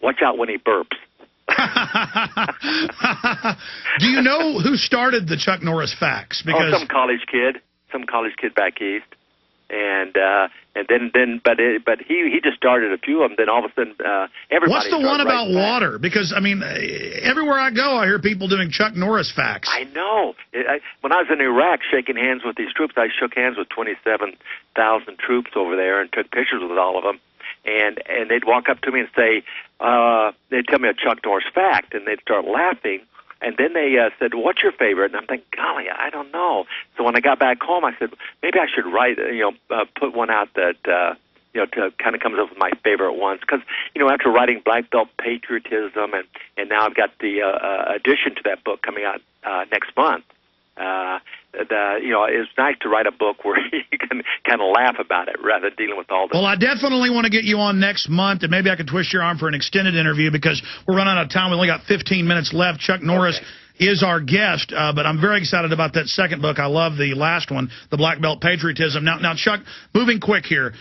watch out when he burps. Do you know who started the Chuck Norris facts? Because some college kid back east, and then but he just started a few of them. Then all of a sudden, everybody. What's the one about water? Because I mean, everywhere I go, I hear people doing Chuck Norris facts. I know. When I was in Iraq shaking hands with these troops, I shook hands with 27,000 troops over there and took pictures with all of them. And they'd walk up to me and say, they'd tell me a Chuck Norris fact, and they'd start laughing. And then they said, "What's your favorite?" And I'm thinking, golly, I don't know. So when I got back home, I said, maybe I should write, put one out that, to kind of comes up with my favorite ones. Because, after writing Black Belt Patriotism, and now I've got the addition to that book coming out next month. It's nice to write a book where you can kind of laugh about it rather than dealing with all the... Well, I definitely want to get you on next month, and maybe I can twist your arm for an extended interview because we're running out of time. We only got 15 minutes left. Chuck Norris is our guest, but I'm very excited about that second book. I love the last one, The Black Belt Patriotism. Now, Chuck, moving quick here.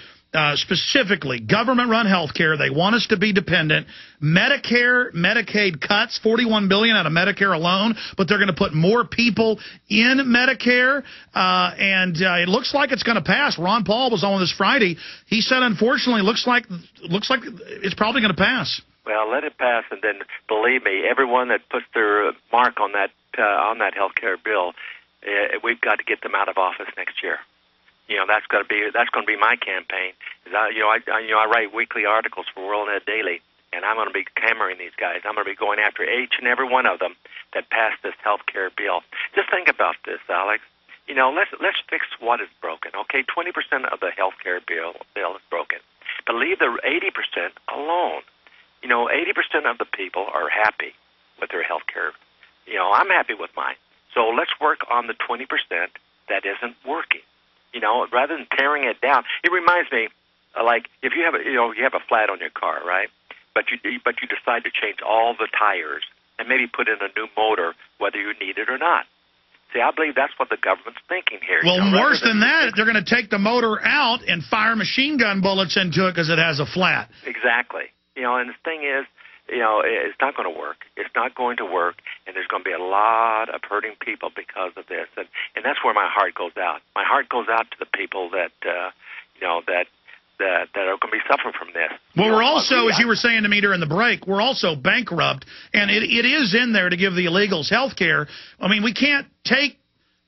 Specifically, government-run health care. They want us to be dependent. Medicare, Medicaid cuts, $41 billion out of Medicare alone, but they're going to put more people in Medicare, and it looks like it's going to pass. Ron Paul was on this Friday. He said, unfortunately, looks like it's probably going to pass. Well, let it pass, and then believe me, everyone that puts their mark on that health care bill, we've got to get them out of office next year. That's going to be my campaign. I write weekly articles for WorldNet Daily, and I'm going to be hammering these guys. I'm going to be going after each and every one of them that passed this health care bill. Just think about this, Alex. Let's fix what is broken. Okay, 20% of the health care bill is broken, but leave the 80% alone. 80% of the people are happy with their health care. I'm happy with mine. So let's work on the 20% that isn't working. Rather than tearing it down. It reminds me, like if you have a flat on your car, right? But you decide to change all the tires and maybe put in a new motor, whether you need it or not. See, I believe that's what the government's thinking here. Well, worse than that, they're going to take the motor out and fire machine gun bullets into it because it has a flat. Exactly. And the thing is, it's not going to work. It's not going to work, and there's going to be a lot of hurting people because of this. And that's where my heart goes out. My heart goes out to the people that are going to be suffering from this. Well, we're also, as you were saying to me during the break, we're also bankrupt, and it is in there to give the illegals health care. I mean, we can't take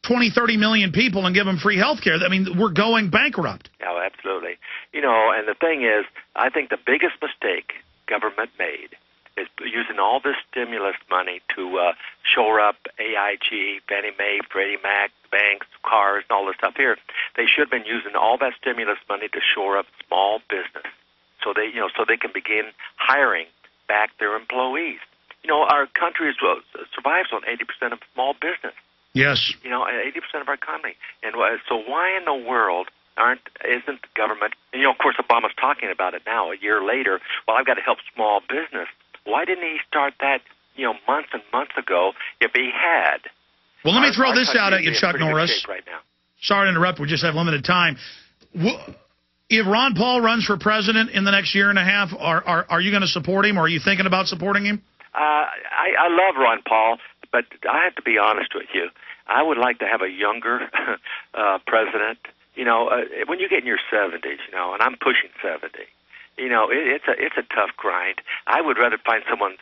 20, 30 million people and give them free health care. I mean, we're going bankrupt. Oh, absolutely. And the thing is, I think the biggest mistake government made is using all this stimulus money to shore up AIG, Fannie Mae, Freddie Mac, banks, cars, and all this stuff here. They should have been using all that stimulus money to shore up small business, so they can begin hiring back their employees. Our country survives on 80% of small business. Yes. 80% of our economy, and so why in the world isn't the government? And of course, Obama's talking about it now, a year later. Well, I've got to help small business. Why didn't he start that, months and months ago if he had? Well, let me throw this out at you, Chuck Norris. Right now. Sorry to interrupt. We just have limited time. If Ron Paul runs for president in the next year and a half, are you going to support him, or are you thinking about supporting him? I love Ron Paul, but I have to be honest with you. I would like to have a younger president. When you get in your 70s, and I'm pushing 70, it's a tough grind. I would rather find someone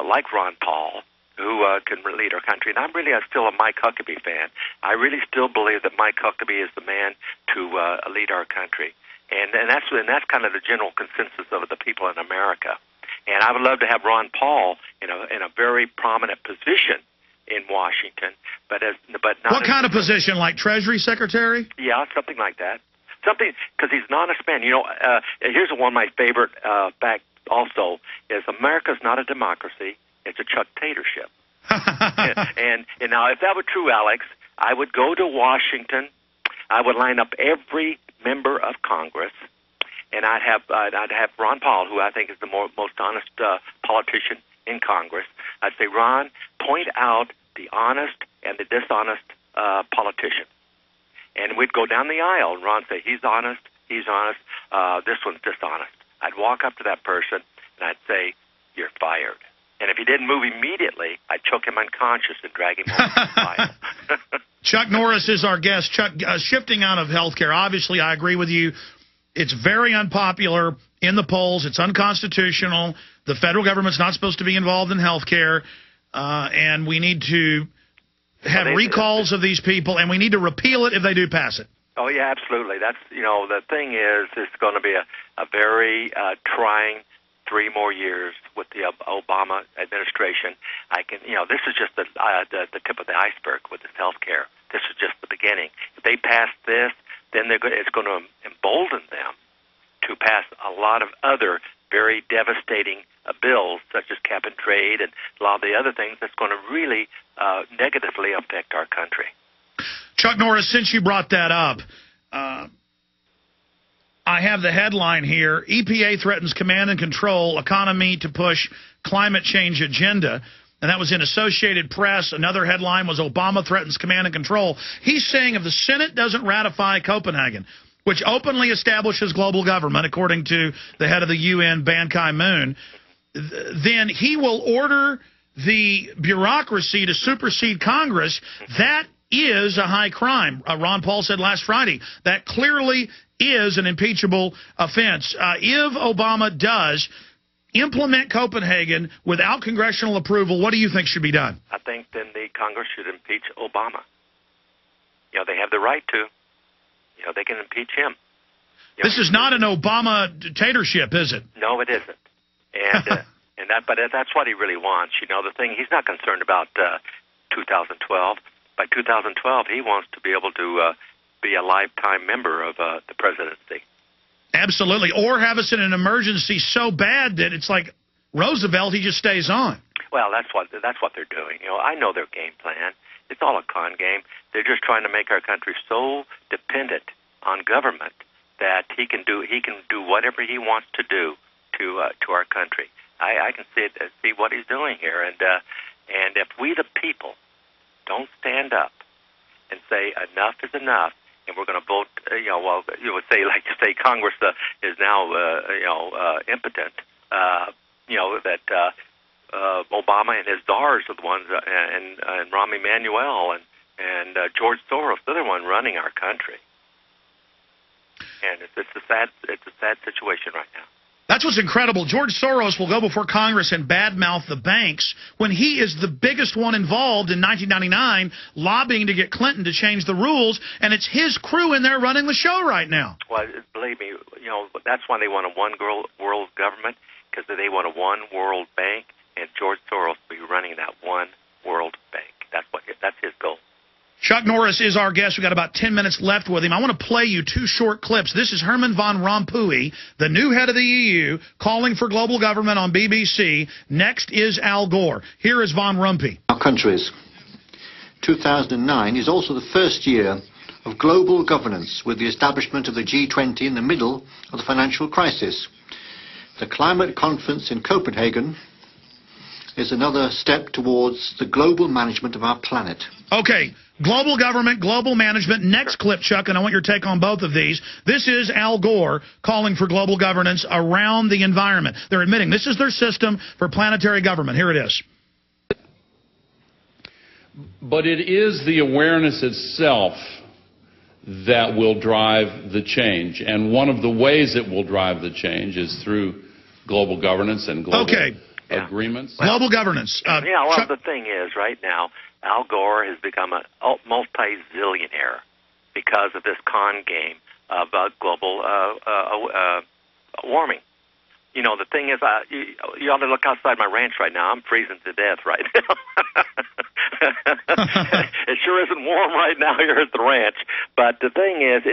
like Ron Paul who can lead our country. And I'm still a Mike Huckabee fan. I really still believe that Mike Huckabee is the man to lead our country. And that's kind of the general consensus of the people in America. And I would love to have Ron Paul in a very prominent position in Washington, but not. What kind of position, like Treasury Secretary? Yeah, something like that. Something, because he's an honest man. Here's one of my favorite facts also is America's not a democracy; it's a Chuck-tatorship. and now, if that were true, Alex, I would go to Washington. I would line up every member of Congress, and I'd have Ron Paul, who I think is the most honest politician in Congress. I'd say, Ron, point out the honest and the dishonest politician. And we'd go down the aisle, and Ron would say, he's honest, this one's dishonest. I'd walk up to that person, and I'd say, "You're fired." And if he didn't move immediately, I'd choke him unconscious and drag him home to the fire. Chuck Norris is our guest. Chuck, shifting out of healthcare, obviously I agree with you. It's very unpopular in the polls. It's unconstitutional. The federal government's not supposed to be involved in healthcare, and we need to have recalls of these people, and we need to repeal it if they do pass it. Oh, yeah, absolutely. That's, the thing is, it's going to be a very trying 3 more years with the Obama administration. This is just the tip of the iceberg with this health care. This is just the beginning. If they pass this, then it's going to embolden them to pass a lot of other very devastating bills, such as cap and trade and a lot of the other things that's going to really negatively affect our country. Chuck Norris, since you brought that up, I have the headline here: EPA threatens command and control economy to push climate change agenda. And that was in Associated Press. Another headline was Obama threatens command and control. He's saying if the Senate doesn't ratify Copenhagen, which openly establishes global government, according to the head of the UN, Ban Ki-moon, then he will order the bureaucracy to supersede Congress. That is a high crime. Ron Paul said last Friday that clearly is an impeachable offense. If Obama does implement Copenhagen without congressional approval, what do you think should be done? I think then the Congress should impeach Obama. They have the right to. They can impeach him. This is not an Obama dictatorship, is it? No, it isn't. And but that's what he really wants. The thing, he's not concerned about 2012. By 2012, he wants to be able to be a lifetime member of the presidency. Absolutely. Or have us in an emergency so bad that it's like Roosevelt, he just stays on. Well, that's what they're doing. I know their game plan. It's all a con game. They're just trying to make our country so dependent on government that he can do whatever he wants to do to our country. I can see what he's doing here, and if we the people don't stand up and say enough is enough, and we're going to vote, you would say, like you say, Congress is now impotent. That Obama and his czars are the ones, and Rahm Emanuel and George Soros, they're the one running our country. And it's a sad situation right now. That's what's incredible. George Soros will go before Congress and badmouth the banks when he is the biggest one involved in 1999 lobbying to get Clinton to change the rules, and it's his crew in there running the show right now. Well, believe me, that's why they want a one world government, because they want a one world bank, and George Soros will be running that one world bank. That's his goal. Chuck Norris is our guest. We've got about 10 minutes left with him. I want to play you 2 short clips. This is Herman Van Rompuy, the new head of the EU, calling for global government on BBC. Next is Al Gore. Here is Van Rompuy. Our countries. 2009 is also the first year of global governance, with the establishment of the G20 in the middle of the financial crisis. The climate conference in Copenhagen is another step towards the global management of our planet. Okay. Global government, global management. Next clip, Chuck, and I want your take on both of these. This is Al Gore calling for global governance around the environment. They're admitting this is their system for planetary government. Here it is. But it is the awareness itself that will drive the change. And one of the ways it will drive the change is through global governance and global agreements. Global governance. Well, the thing is, right now, Al Gore has become a multi-zillionaire because of this con game of global warming. The thing is, you ought to look outside my ranch right now. I'm freezing to death right now. It sure isn't warm right now here at the ranch. But the thing is,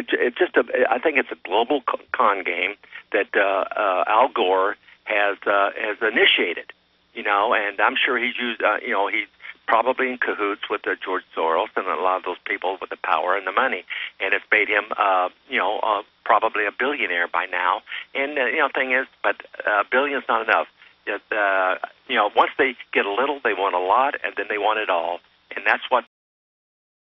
I think it's a global con game that Al Gore has initiated. And I'm sure he's used. He's probably in cahoots with George Soros and a lot of those people with the power and the money, and it's made him, probably a billionaire by now. And thing is, but a billion's not enough. Once they get a little, they want a lot, and then they want it all, and that's what